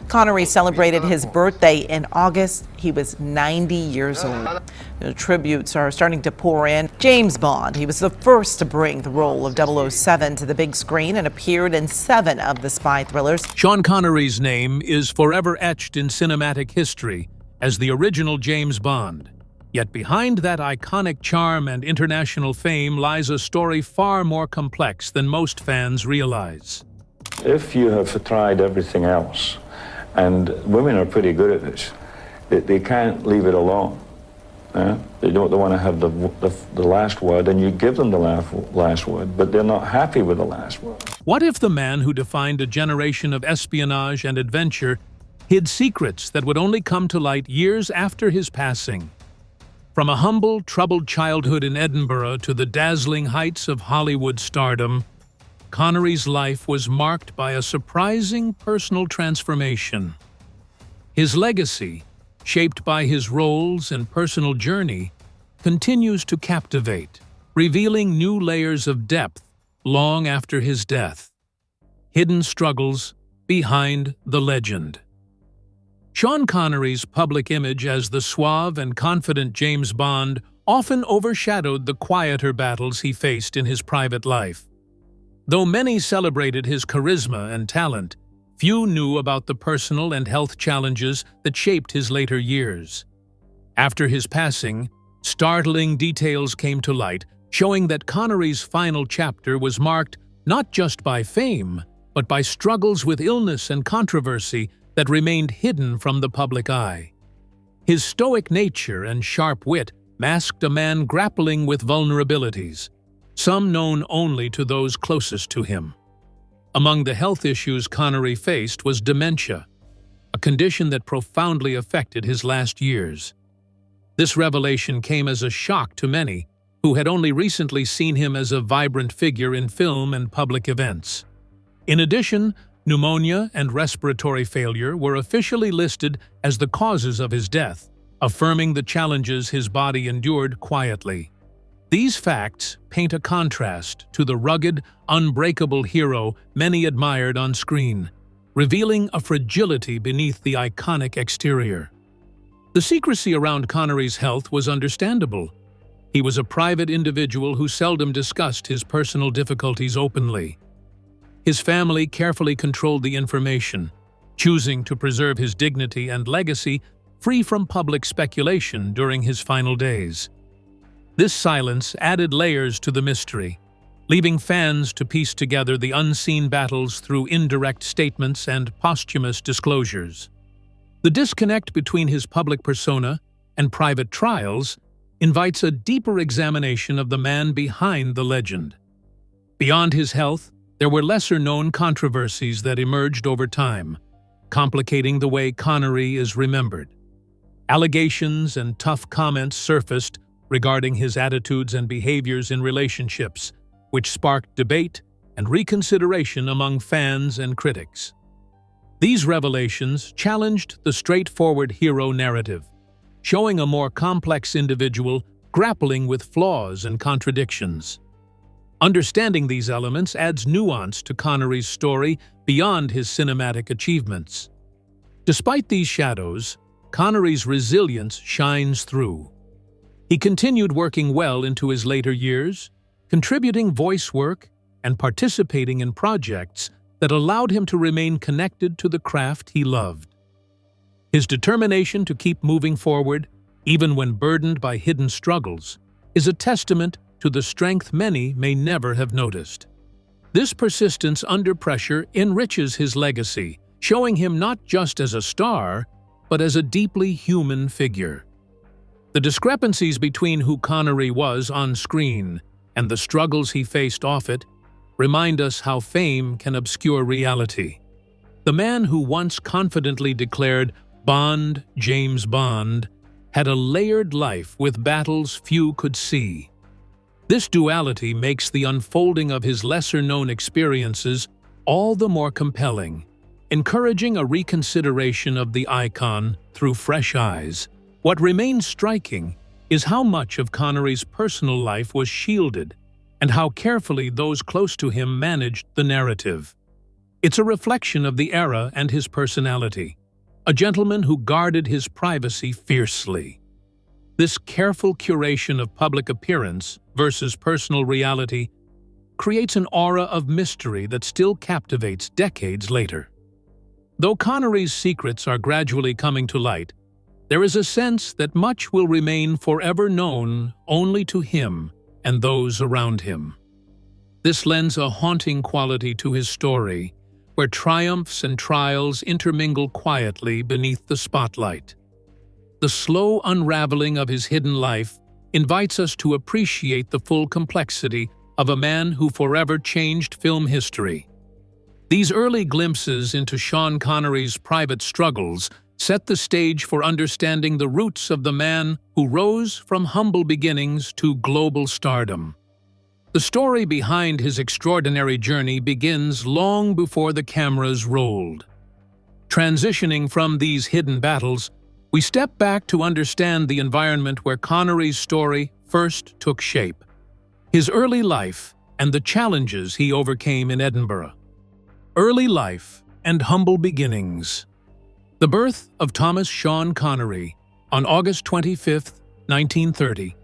Connery celebrated his birthday in August. He was 90 years old. The tributes are starting to pour in. James Bond, he was the first to bring the role of 007 to the big screen and appeared in 7 of the spy thrillers. Sean Connery's name is forever etched in cinematic history as the original James Bond. Yet behind that iconic charm and international fame lies a story far more complex than most fans realize. If you have tried everything else, and women are pretty good at this, they can't leave it alone. They don't want to have the last word, and you give them the last word, but they're not happy with the last word. What if the man who defined a generation of espionage and adventure hid secrets that would only come to light years after his passing? From a humble, troubled childhood in Edinburgh to the dazzling heights of Hollywood stardom, Connery's life was marked by a surprising personal transformation. His legacy, shaped by his roles and personal journey, continues to captivate, revealing new layers of depth long after his death. Hidden struggles behind the legend. Sean Connery's public image as the suave and confident James Bond often overshadowed the quieter battles he faced in his private life. Though many celebrated his charisma and talent, few knew about the personal and health challenges that shaped his later years. After his passing, startling details came to light, showing that Connery's final chapter was marked not just by fame, but by struggles with illness and controversy that remained hidden from the public eye. His stoic nature and sharp wit masked a man grappling with vulnerabilities, some known only to those closest to him. Among the health issues Connery faced was dementia, a condition that profoundly affected his last years. This revelation came as a shock to many who had only recently seen him as a vibrant figure in film and public events. In addition, pneumonia and respiratory failure were officially listed as the causes of his death, affirming the challenges his body endured quietly. These facts paint a contrast to the rugged, unbreakable hero many admired on screen, revealing a fragility beneath the iconic exterior. The secrecy around Connery's health was understandable. He was a private individual who seldom discussed his personal difficulties openly. His family carefully controlled the information, choosing to preserve his dignity and legacy free from public speculation during his final days. This silence added layers to the mystery, leaving fans to piece together the unseen battles through indirect statements and posthumous disclosures. The disconnect between his public persona and private trials invites a deeper examination of the man behind the legend. Beyond his health, there were lesser-known controversies that emerged over time, complicating the way Connery is remembered. Allegations and tough comments surfaced regarding his attitudes and behaviors in relationships, which sparked debate and reconsideration among fans and critics. These revelations challenged the straightforward hero narrative, showing a more complex individual grappling with flaws and contradictions. Understanding these elements adds nuance to Connery's story beyond his cinematic achievements. Despite these shadows, Connery's resilience shines through. He continued working well into his later years, contributing voice work and participating in projects that allowed him to remain connected to the craft he loved. His determination to keep moving forward, even when burdened by hidden struggles, is a testament to the strength many may never have noticed. This persistence under pressure enriches his legacy, showing him not just as a star, but as a deeply human figure. The discrepancies between who Connery was on screen and the struggles he faced off it remind us how fame can obscure reality. The man who once confidently declared Bond, James Bond, had a layered life with battles few could see. This duality makes the unfolding of his lesser-known experiences all the more compelling, encouraging a reconsideration of the icon through fresh eyes. What remains striking is how much of Connery's personal life was shielded and how carefully those close to him managed the narrative. It's a reflection of the era and his personality, a gentleman who guarded his privacy fiercely. This careful curation of public appearance versus personal reality creates an aura of mystery that still captivates decades later. Though Connery's secrets are gradually coming to light, there is a sense that much will remain forever known only to him and those around him. This lends a haunting quality to his story, where triumphs and trials intermingle quietly beneath the spotlight. The slow unraveling of his hidden life invites us to appreciate the full complexity of a man who forever changed film history. These early glimpses into Sean Connery's private struggles set the stage for understanding the roots of the man who rose from humble beginnings to global stardom. The story behind his extraordinary journey begins long before the cameras rolled. Transitioning from these hidden battles, we step back to understand the environment where Connery's story first took shape, his early life and the challenges he overcame in Edinburgh. Early life and humble beginnings. The birth of Thomas Sean Connery on August 25, 1930,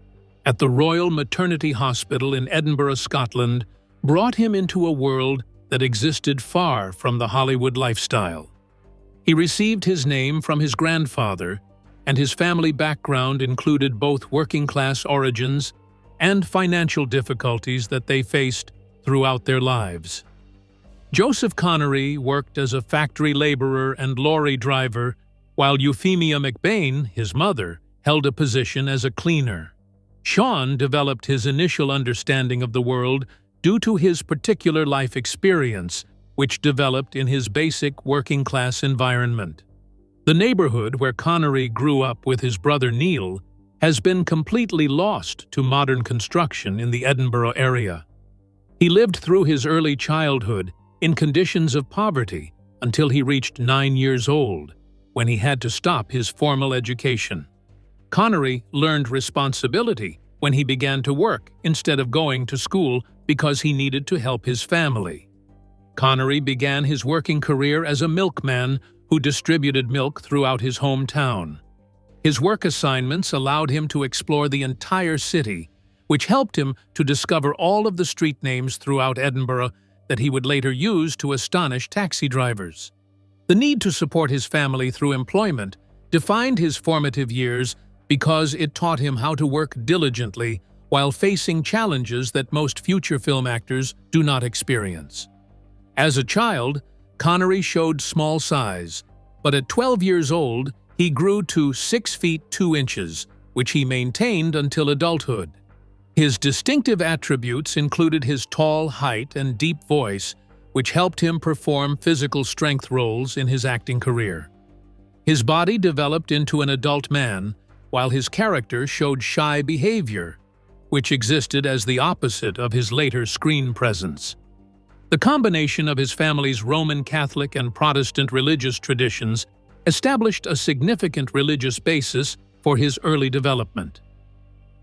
at the Royal Maternity Hospital in Edinburgh, Scotland, brought him into a world that existed far from the Hollywood lifestyle. He received his name from his grandfather, and his family background included both working-class origins and financial difficulties that they faced throughout their lives. Joseph Connery worked as a factory laborer and lorry driver, while Euphemia McBain, his mother, held a position as a cleaner. Sean developed his initial understanding of the world due to his particular life experience, which developed in his basic working-class environment. The neighborhood where Connery grew up with his brother Neil has been completely lost to modern construction in the Edinburgh area. He lived through his early childhood in conditions of poverty until he reached 9 years old, when he had to stop his formal education. Connery learned responsibility when he began to work instead of going to school because he needed to help his family. Connery began his working career as a milkman who distributed milk throughout his hometown. His work assignments allowed him to explore the entire city, which helped him to discover all of the street names throughout Edinburgh that he would later use to astonish taxi drivers. The need to support his family through employment defined his formative years because it taught him how to work diligently while facing challenges that most future film actors do not experience. As a child, Connery showed small size, but at 12 years old, he grew to 6 feet 2 inches, which he maintained until adulthood. His distinctive attributes included his tall height and deep voice, which helped him perform physical strength roles in his acting career. His body developed into an adult man, while his character showed shy behavior, which existed as the opposite of his later screen presence. The combination of his family's Roman Catholic and Protestant religious traditions established a significant religious basis for his early development.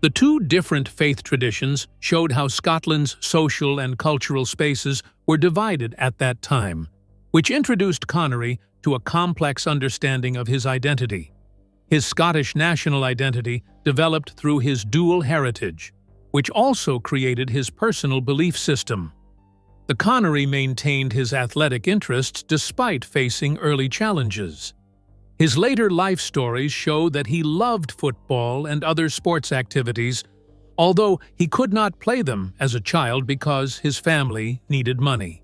The two different faith traditions showed how Scotland's social and cultural spaces were divided at that time, which introduced Connery to a complex understanding of his identity. His Scottish national identity developed through his dual heritage, which also created his personal belief system. The Connery maintained his athletic interests despite facing early challenges. His later life stories show that he loved football and other sports activities, although he could not play them as a child because his family needed money.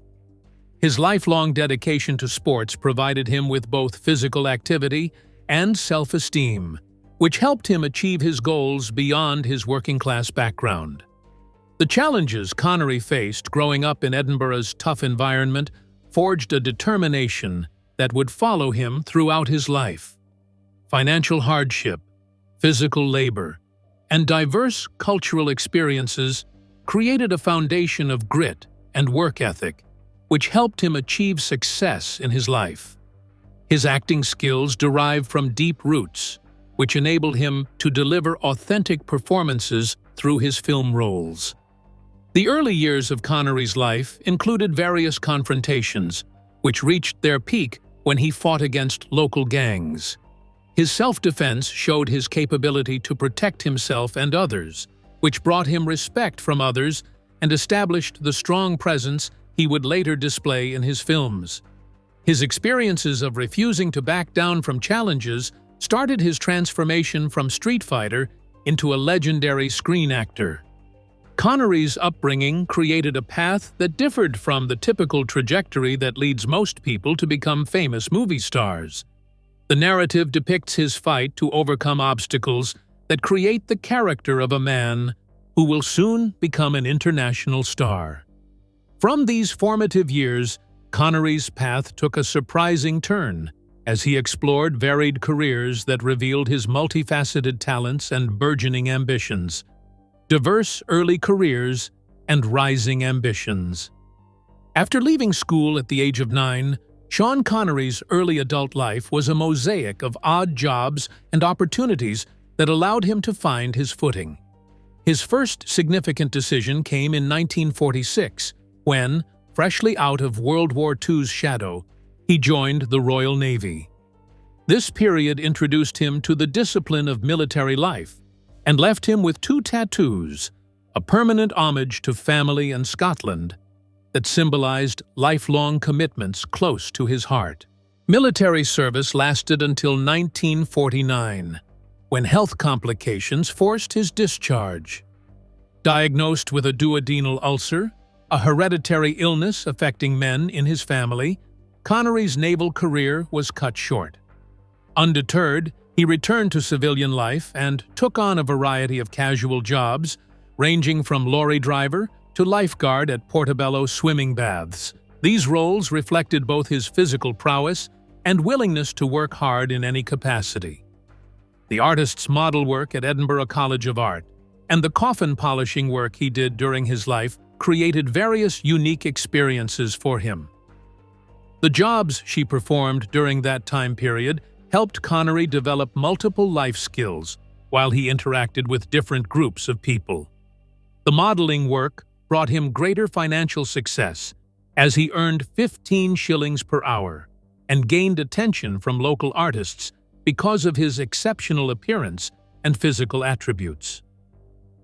His lifelong dedication to sports provided him with both physical activity and self-esteem, which helped him achieve his goals beyond his working-class background. The challenges Connery faced growing up in Edinburgh's tough environment forged a determination that would follow him throughout his life. Financial hardship, physical labor, and diverse cultural experiences created a foundation of grit and work ethic, which helped him achieve success in his life. His acting skills derived from deep roots, which enabled him to deliver authentic performances through his film roles. The early years of Connery's life included various confrontations, which reached their peak when he fought against local gangs. His self-defense showed his capability to protect himself and others, which brought him respect from others and established the strong presence he would later display in his films. His experiences of refusing to back down from challenges started his transformation from street fighter into a legendary screen actor. Connery's upbringing created a path that differed from the typical trajectory that leads most people to become famous movie stars. The narrative depicts his fight to overcome obstacles that create the character of a man who will soon become an international star. From these formative years, Connery's path took a surprising turn as he explored varied careers that revealed his multifaceted talents and burgeoning ambitions. Diverse early careers and rising ambitions. After leaving school at the age of 9, Sean Connery's early adult life was a mosaic of odd jobs and opportunities that allowed him to find his footing. His first significant decision came in 1946, when, freshly out of World War II's shadow, he joined the Royal Navy. This period introduced him to the discipline of military life and left him with 2 tattoos, a permanent homage to family and Scotland, that symbolized lifelong commitments close to his heart. Military service lasted until 1949, when health complications forced his discharge. Diagnosed with a duodenal ulcer, a hereditary illness affecting men in his family, Connery's naval career was cut short. Undeterred, he returned to civilian life and took on a variety of casual jobs, ranging from lorry driver to lifeguard at Portobello swimming baths. These roles reflected both his physical prowess and willingness to work hard in any capacity. The artist's model work at Edinburgh College of Art and the coffin polishing work he did during his life created various unique experiences for him. The jobs she performed during that time period helped Connery develop multiple life skills while he interacted with different groups of people. The modeling work brought him greater financial success as he earned 15 shillings per hour and gained attention from local artists because of his exceptional appearance and physical attributes.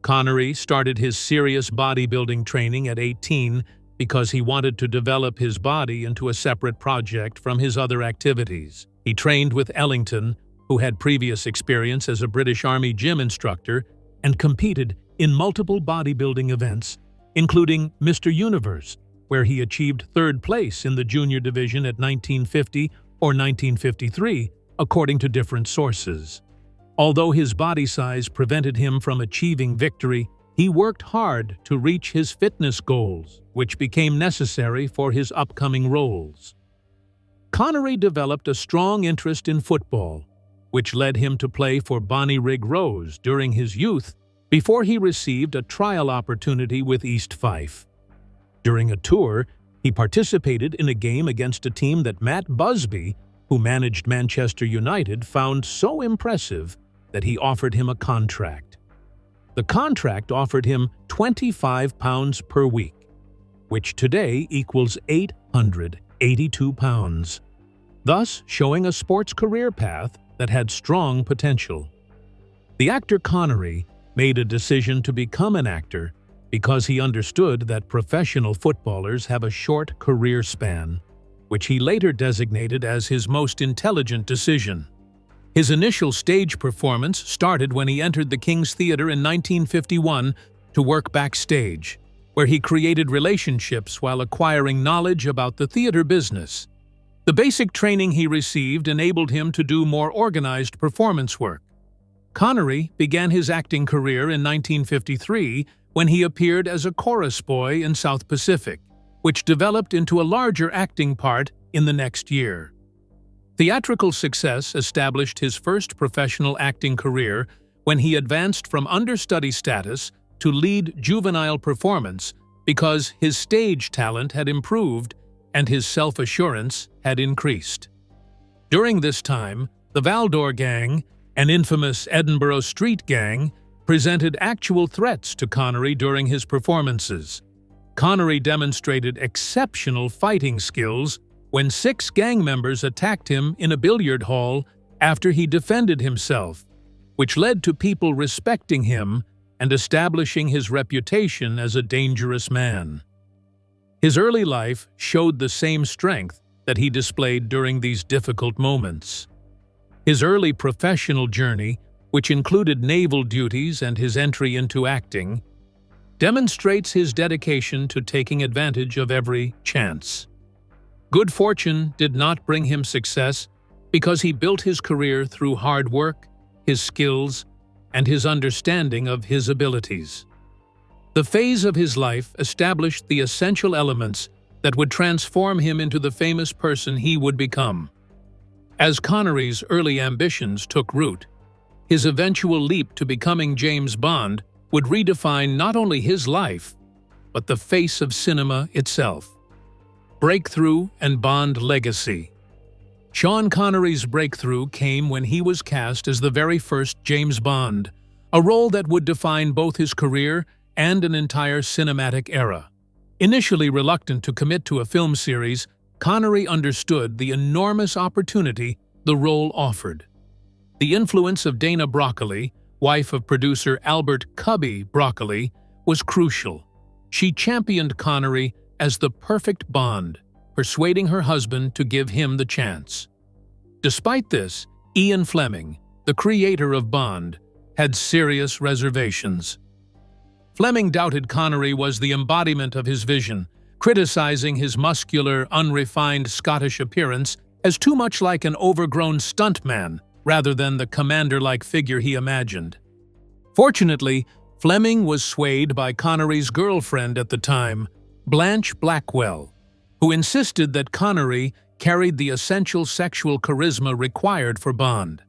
Connery started his serious bodybuilding training at 18 because he wanted to develop his body into a separate project from his other activities. He trained with Ellington, who had previous experience as a British Army gym instructor, and competed in multiple bodybuilding events, including Mr. Universe, where he achieved 3rd place in the junior division at 1950 or 1953, according to different sources. Although his body size prevented him from achieving victory, he worked hard to reach his fitness goals, which became necessary for his upcoming roles. Connery developed a strong interest in football, which led him to play for Bonnyrigg Rose during his youth before he received a trial opportunity with East Fife. During a tour, he participated in a game against a team that Matt Busby, who managed Manchester United, found so impressive that he offered him a contract. The contract offered him £25 per week, which today equals £882, thus showing a sports career path that had strong potential. The actor Connery made a decision to become an actor because he understood that professional footballers have a short career span, which he later designated as his most intelligent decision. His initial stage performance started when he entered the King's Theatre in 1951 to work backstage, where he created relationships while acquiring knowledge about the theatre business. The basic training he received enabled him to do more organized performance work. Connery began his acting career in 1953 when he appeared as a chorus boy in South Pacific, which developed into a larger acting part in the next year. Theatrical success established his first professional acting career when he advanced from understudy status to lead juvenile performance because his stage talent had improved and his self-assurance had increased. During this time, the Valdor Gang, an infamous Edinburgh street gang, presented actual threats to Connery during his performances. Connery demonstrated exceptional fighting skills when 6 gang members attacked him in a billiard hall after he defended himself, which led to people respecting him and establishing his reputation as a dangerous man. His early life showed the same strength that he displayed during these difficult moments. His early professional journey, which included naval duties and his entry into acting, demonstrates his dedication to taking advantage of every chance. Good fortune did not bring him success because he built his career through hard work, his skills, and his understanding of his abilities. The phase of his life established the essential elements that would transform him into the famous person he would become. As Connery's early ambitions took root, his eventual leap to becoming James Bond would redefine not only his life, but the face of cinema itself. Breakthrough and Bond legacy. Sean Connery's breakthrough came when he was cast as the very first James Bond, a role that would define both his career and an entire cinematic era. Initially reluctant to commit to a film series, Connery understood the enormous opportunity the role offered. The influence of Dana Broccoli, wife of producer Albert "Cubby" Broccoli, was crucial. She championed Connery as the perfect Bond, persuading her husband to give him the chance. Despite this, Ian Fleming, the creator of Bond, had serious reservations. Fleming doubted Connery was the embodiment of his vision, criticizing his muscular, unrefined Scottish appearance as too much like an overgrown stuntman rather than the commander-like figure he imagined. Fortunately, Fleming was swayed by Connery's girlfriend at the time, Blanche Blackwell, who insisted that Connery carried the essential sexual charisma required for Bond.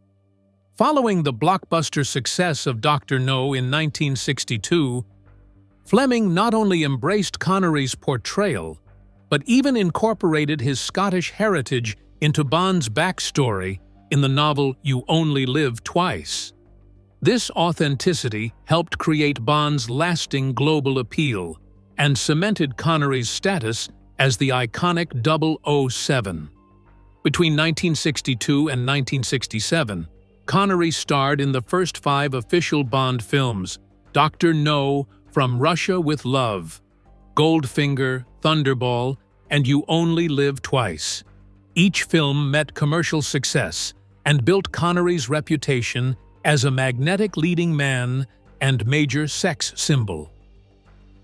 Following the blockbuster success of Dr. No in 1962, Fleming not only embraced Connery's portrayal, but even incorporated his Scottish heritage into Bond's backstory in the novel You Only Live Twice. This authenticity helped create Bond's lasting global appeal and cemented Connery's status as the iconic 007. Between 1962 and 1967, Connery starred in the first 5 official Bond films: Dr. No, From Russia with Love, Goldfinger, Thunderball, and You Only Live Twice. Each film met commercial success and built Connery's reputation as a magnetic leading man and major sex symbol.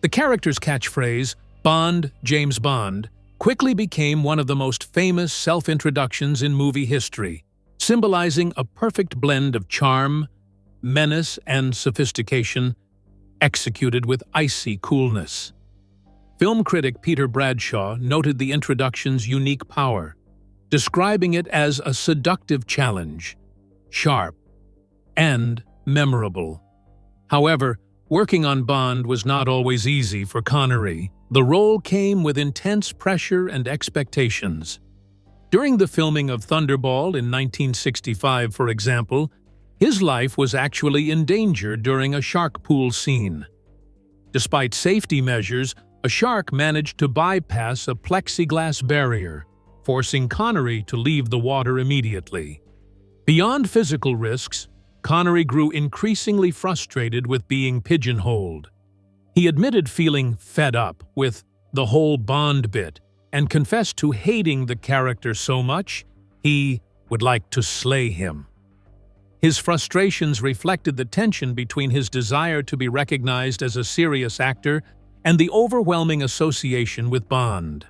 The character's catchphrase, "Bond, James Bond," quickly became one of the most famous self-introductions in movie history, symbolizing a perfect blend of charm, menace, and sophistication, executed with icy coolness. Film critic Peter Bradshaw noted the introduction's unique power, describing it as a seductive challenge, sharp, and memorable. However, working on Bond was not always easy for Connery. The role came with intense pressure and expectations. During the filming of Thunderball in 1965, for example, his life was actually in danger during a shark pool scene. Despite safety measures, a shark managed to bypass a plexiglass barrier, forcing Connery to leave the water immediately. Beyond physical risks, Connery grew increasingly frustrated with being pigeonholed. He admitted feeling fed up with the whole Bond bit and confessed to hating the character so much he would like to slay him. His frustrations reflected the tension between his desire to be recognized as a serious actor and the overwhelming association with Bond.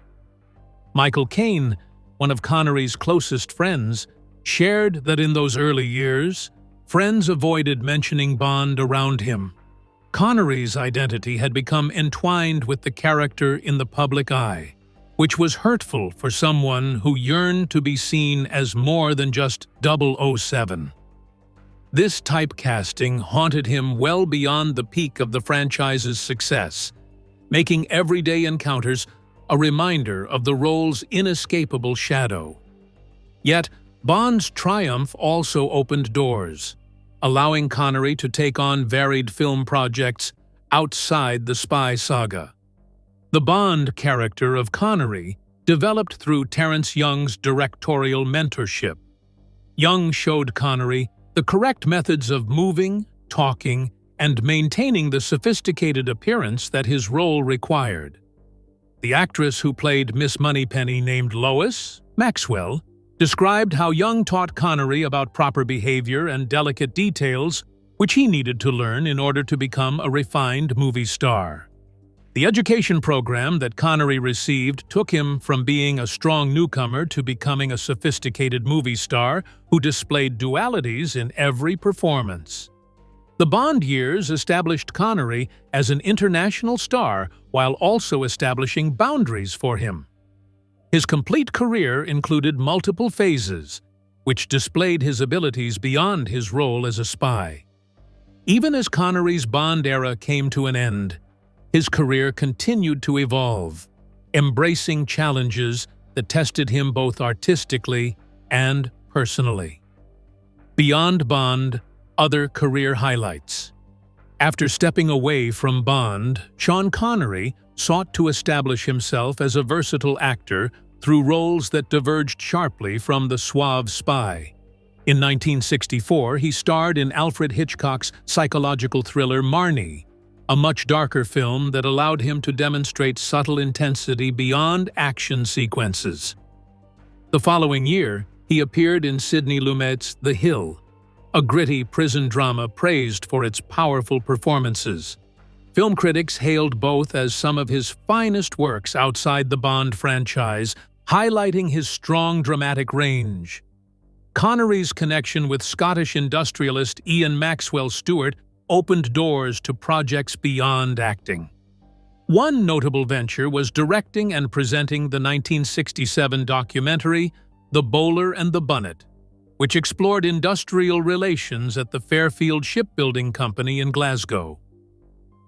Michael Caine, one of Connery's closest friends, shared that in those early years, friends avoided mentioning Bond around him. Connery's identity had become entwined with the character in the public eye, which was hurtful for someone who yearned to be seen as more than just 007. This typecasting haunted him well beyond the peak of the franchise's success, making everyday encounters a reminder of the role's inescapable shadow. Yet, Bond's triumph also opened doors, allowing Connery to take on varied film projects outside the spy saga. The Bond character of Connery developed through Terence Young's directorial mentorship. Young showed Connery the correct methods of moving, talking, and maintaining the sophisticated appearance that his role required. The actress who played Miss Moneypenny, named Lois Maxwell, described how Young taught Connery about proper behavior and delicate details which he needed to learn in order to become a refined movie star. The education program that Connery received took him from being a strong newcomer to becoming a sophisticated movie star who displayed dualities in every performance. The Bond years established Connery as an international star while also establishing boundaries for him. His complete career included multiple phases, which displayed his abilities beyond his role as a spy. Even as Connery's Bond era came to an end, his career continued to evolve, embracing challenges that tested him both artistically and personally. Beyond Bond, other career highlights. After stepping away from Bond, Sean Connery sought to establish himself as a versatile actor through roles that diverged sharply from the suave spy. In 1964, he starred in Alfred Hitchcock's psychological thriller Marnie, a much darker film that allowed him to demonstrate subtle intensity beyond action sequences. The following year, he appeared in Sidney Lumet's The Hill, a gritty prison drama praised for its powerful performances. Film critics hailed both as some of his finest works outside the Bond franchise, highlighting his strong dramatic range. Connery's connection with Scottish industrialist Ian Maxwell Stewart opened doors to projects beyond acting. One notable venture was directing and presenting the 1967 documentary The Bowler and the Bunnet, which explored industrial relations at the Fairfield Shipbuilding Company in Glasgow.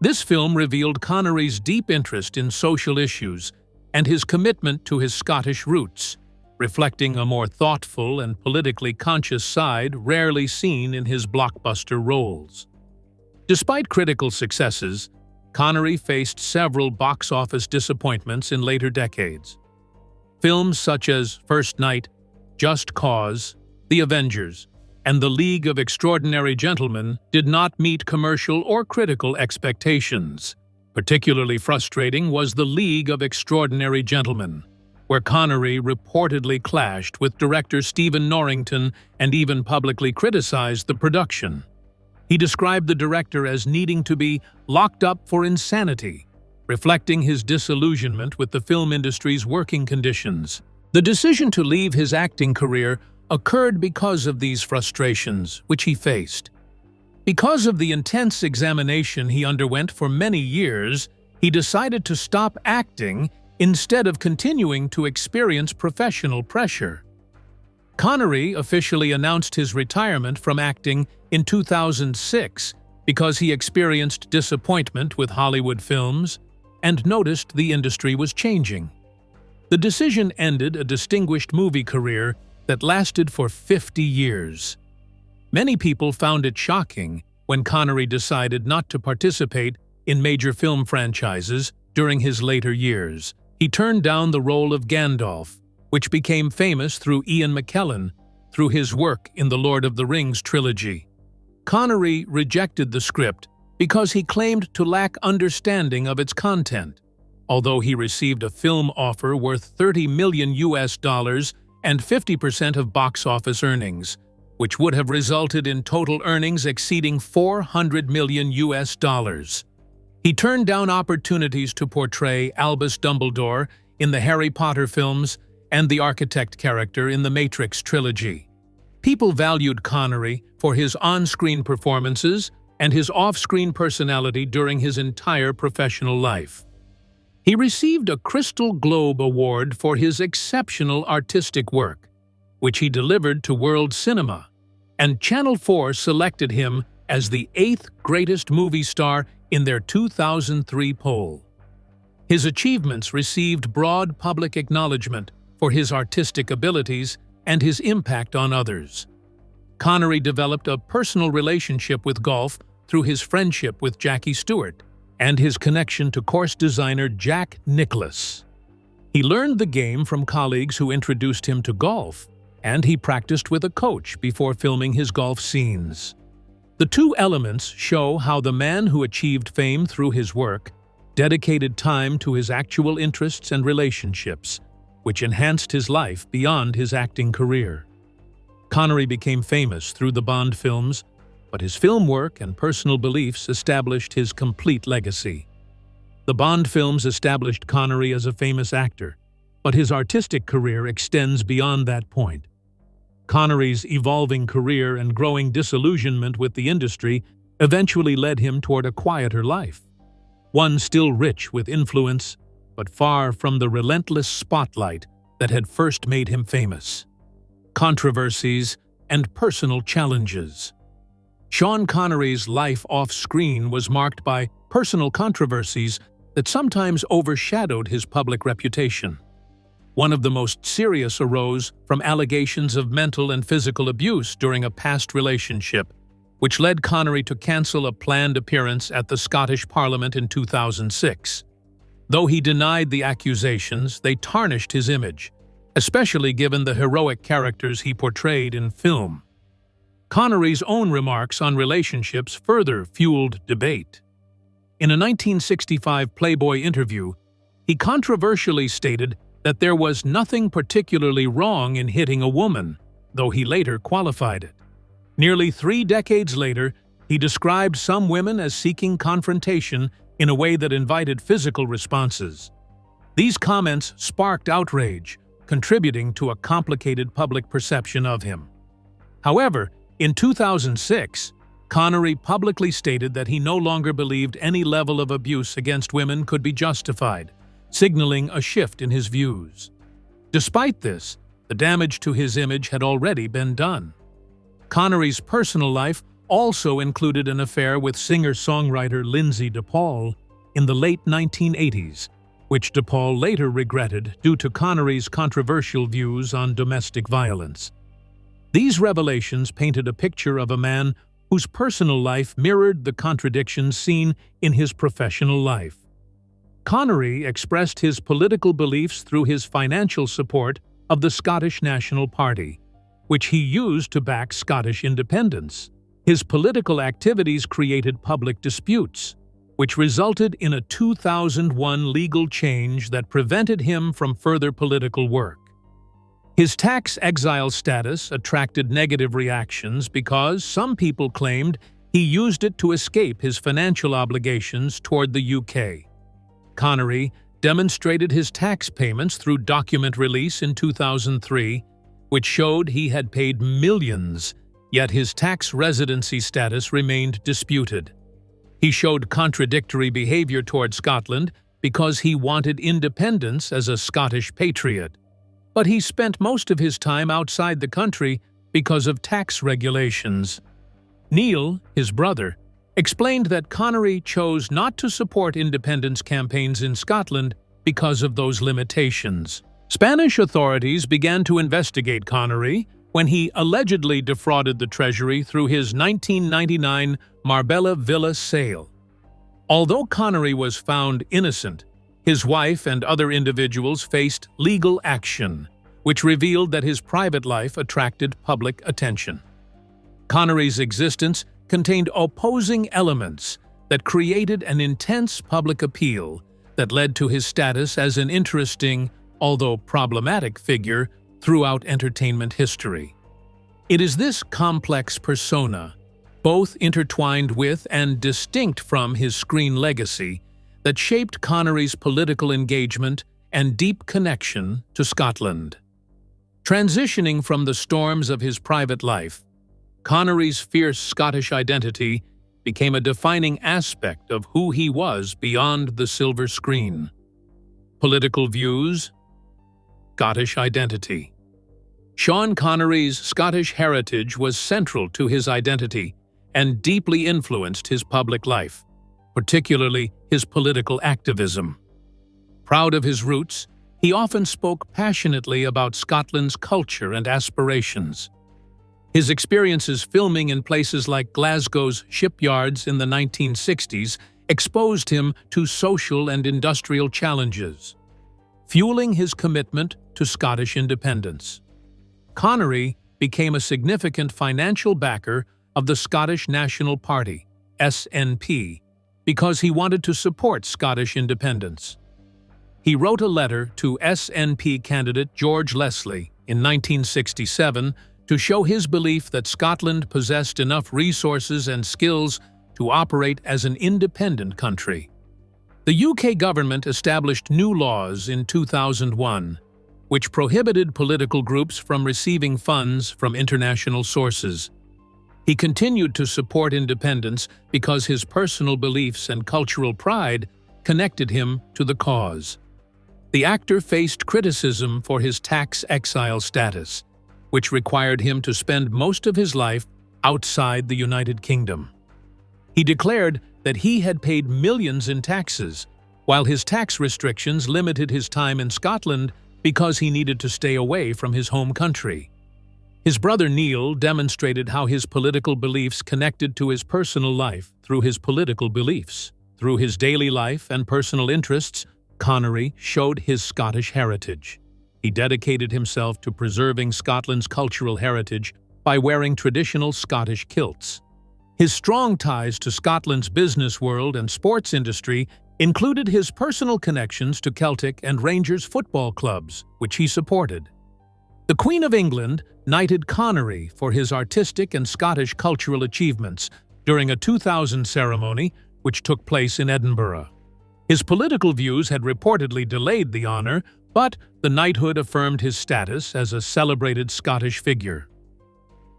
This film revealed Connery's deep interest in social issues and his commitment to his Scottish roots, reflecting a more thoughtful and politically conscious side rarely seen in his blockbuster roles. Despite critical successes, Connery faced several box office disappointments in later decades. Films such as First Night, Just Cause, The Avengers, and The League of Extraordinary Gentlemen did not meet commercial or critical expectations. Particularly frustrating was The League of Extraordinary Gentlemen, where Connery reportedly clashed with director Stephen Norrington and even publicly criticized the production. He described the director as needing to be locked up for insanity, reflecting his disillusionment with the film industry's working conditions. The decision to leave his acting career occurred because of these frustrations, which he faced. Because of the intense examination he underwent for many years, he decided to stop acting instead of continuing to experience professional pressure. Connery officially announced his retirement from acting in 2006 because he experienced disappointment with Hollywood films and noticed the industry was changing. The decision ended a distinguished movie career that lasted for 50 years. Many people found it shocking when Connery decided not to participate in major film franchises during his later years. He turned down the role of Gandalf, which became famous through Ian McKellen through his work in the Lord of the Rings trilogy. Connery rejected the script because he claimed to lack understanding of its content. Although he received a film offer worth $30 million and 50% of box office earnings, which would have resulted in total earnings exceeding $400 million. He turned down opportunities to portray Albus Dumbledore in the Harry Potter films and the architect character in the Matrix trilogy. People valued Connery for his on-screen performances and his off-screen personality during his entire professional life. He received a Crystal Globe Award for his exceptional artistic work, which he delivered to world cinema, and Channel 4 selected him as the 8th greatest movie star in their 2003 poll. His achievements received broad public acknowledgement for his artistic abilities and his impact on others. Connery developed a personal relationship with golf through his friendship with Jackie Stewart and his connection to course designer Jack Nicklaus. He learned the game from colleagues who introduced him to golf, and he practiced with a coach before filming his golf scenes. The two elements show how the man who achieved fame through his work dedicated time to his actual interests and relationships, which enhanced his life beyond his acting career. Connery became famous through the Bond films, but his film work and personal beliefs established his complete legacy. The Bond films established Connery as a famous actor, but his artistic career extends beyond that point. Connery's evolving career and growing disillusionment with the industry eventually led him toward a quieter life, one still rich with influence, but far from the relentless spotlight that had first made him famous. Controversies and personal challenges. Sean Connery's life off-screen was marked by personal controversies that sometimes overshadowed his public reputation. One of the most serious arose from allegations of mental and physical abuse during a past relationship, which led Connery to cancel a planned appearance at the Scottish Parliament in 2006. Though he denied the accusations, they tarnished his image, especially given the heroic characters he portrayed in film. Connery's own remarks on relationships further fueled debate. In a 1965 Playboy interview, he controversially stated that there was nothing particularly wrong in hitting a woman, though he later qualified it. Nearly 3 decades later, he described some women as seeking confrontation in a way that invited physical responses. These comments sparked outrage, contributing to a complicated public perception of him. However, in 2006, Connery publicly stated that he no longer believed any level of abuse against women could be justified, signaling a shift in his views. Despite this, the damage to his image had already been done. Connery's personal life also included an affair with singer-songwriter Lindsay DePaul in the late 1980s, which DePaul later regretted due to Connery's controversial views on domestic violence. These revelations painted a picture of a man whose personal life mirrored the contradictions seen in his professional life. Connery expressed his political beliefs through his financial support of the Scottish National Party, which he used to back Scottish independence. His political activities created public disputes, which resulted in a 2001 legal change that prevented him from further political work. His tax exile status attracted negative reactions because some people claimed he used it to escape his financial obligations toward the UK. Connery demonstrated his tax payments through document release in 2003, which showed he had paid millions, yet his tax residency status remained disputed. He showed contradictory behavior toward Scotland because he wanted independence as a Scottish patriot, but he spent most of his time outside the country because of tax regulations. Neil, his brother, explained that Connery chose not to support independence campaigns in Scotland because of those limitations. Spanish authorities began to investigate Connery when he allegedly defrauded the Treasury through his 1999 Marbella Villa sale. Although Connery was found innocent, his wife and other individuals faced legal action, which revealed that his private life attracted public attention. Connery's existence contained opposing elements that created an intense public appeal that led to his status as an interesting, although problematic figure throughout entertainment history. It is this complex persona, both intertwined with and distinct from his screen legacy, that shaped Connery's political engagement and deep connection to Scotland. Transitioning from the storms of his private life, Connery's fierce Scottish identity became a defining aspect of who he was beyond the silver screen. Political views, Scottish identity. Sean Connery's Scottish heritage was central to his identity and deeply influenced his public life, particularly his political activism. Proud of his roots, he often spoke passionately about Scotland's culture and aspirations. His experiences filming in places like Glasgow's shipyards in the 1960s exposed him to social and industrial challenges. fueling his commitment to Scottish independence. Connery became a significant financial backer of the Scottish National Party, SNP, because he wanted to support Scottish independence. He wrote a letter to SNP candidate George Leslie in 1967 to show his belief that Scotland possessed enough resources and skills to operate as an independent country. The UK government established new laws in 2001, which prohibited political groups from receiving funds from international sources. He continued to support independence because his personal beliefs and cultural pride connected him to the cause. The actor faced criticism for his tax exile status, which required him to spend most of his life outside the United Kingdom. He declared that he had paid millions in taxes, while his tax restrictions limited his time in Scotland because he needed to stay away from his home country. His brother Neil demonstrated how his political beliefs connected to his personal life through his political beliefs. Through his daily life and personal interests, Connery showed his Scottish heritage. He dedicated himself to preserving Scotland's cultural heritage by wearing traditional Scottish kilts. His strong ties to Scotland's business world and sports industry included his personal connections to Celtic and Rangers football clubs, which he supported. The Queen of England knighted Connery for his artistic and Scottish cultural achievements during a 2000 ceremony which took place in Edinburgh. His political views had reportedly delayed the honor, but the knighthood affirmed his status as a celebrated Scottish figure.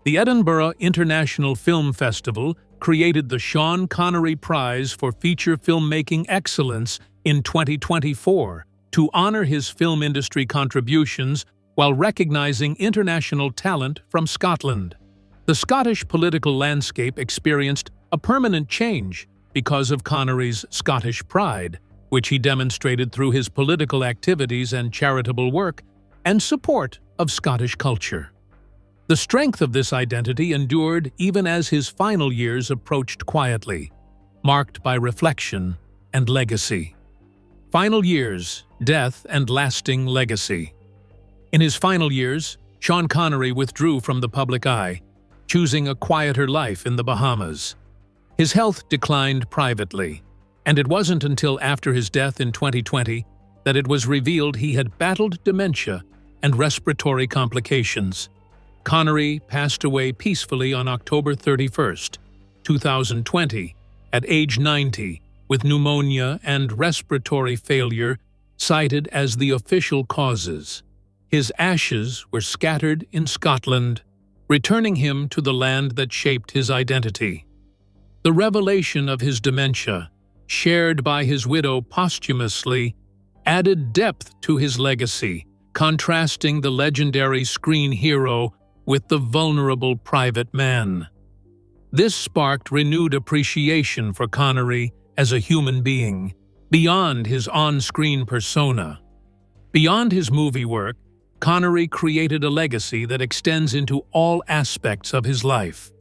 The Edinburgh International Film Festival created the Sean Connery Prize for Feature Filmmaking Excellence in 2024 to honor his film industry contributions while recognizing international talent from Scotland. The Scottish political landscape experienced a permanent change because of Connery's Scottish pride, which he demonstrated through his political activities and charitable work and support of Scottish culture. The strength of this identity endured even as his final years approached quietly, marked by reflection and legacy. Final years, death, and lasting legacy. In his final years, Sean Connery withdrew from the public eye, choosing a quieter life in the Bahamas. His health declined privately, and it wasn't until after his death in 2020 that it was revealed he had battled dementia and respiratory complications. Connery passed away peacefully on October 31, 2020, at age 90, with pneumonia and respiratory failure cited as the official causes. His ashes were scattered in Scotland, returning him to the land that shaped his identity. The revelation of his dementia, shared by his widow posthumously, added depth to his legacy, contrasting the legendary screen hero with the vulnerable private man. This sparked renewed appreciation for Connery as a human being, beyond his on-screen persona. Beyond his movie work, Connery created a legacy that extends into all aspects of his life.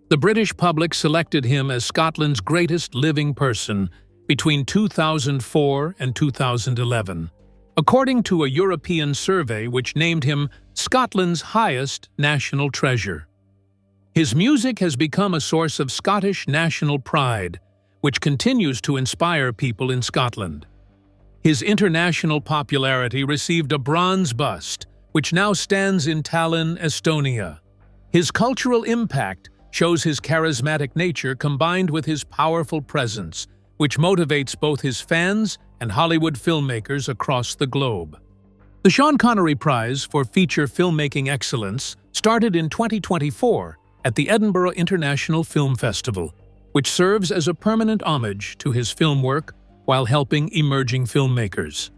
The British public selected him as Scotland's greatest living person between 2004 and 2011, according to a European survey which named him Scotland's highest national treasure. His music has become a source of Scottish national pride, which continues to inspire people in Scotland. His international popularity received a bronze bust, which now stands in Tallinn, Estonia. His cultural impact shows his charismatic nature combined with his powerful presence, which motivates both his fans and Hollywood filmmakers across the globe. The Sean Connery Prize for Feature Filmmaking Excellence started in 2024 at the Edinburgh International Film Festival, which serves as a permanent homage to his film work while helping emerging filmmakers.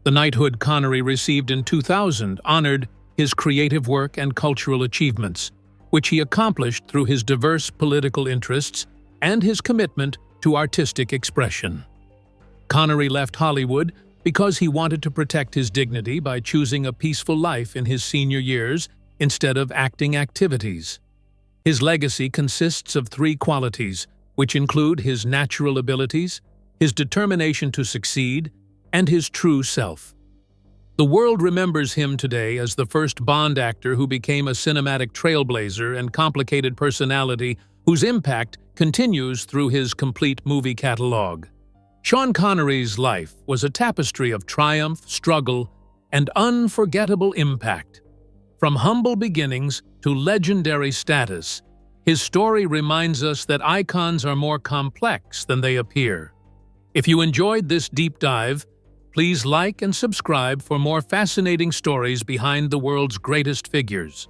The knighthood Connery received in 2000 honored his creative work and cultural achievements, which he accomplished through his diverse political interests and his commitment to artistic expression. Connery left Hollywood because he wanted to protect his dignity by choosing a peaceful life in his senior years instead of acting activities. His legacy consists of three qualities, which include his natural abilities, his determination to succeed, and his true self. The world remembers him today as the first Bond actor who became a cinematic trailblazer and complicated personality whose impact continues through his complete movie catalog. Sean Connery's life was a tapestry of triumph, struggle, and unforgettable impact. From humble beginnings to legendary status, his story reminds us that icons are more complex than they appear. If you enjoyed this deep dive, please like and subscribe for more fascinating stories behind the world's greatest figures.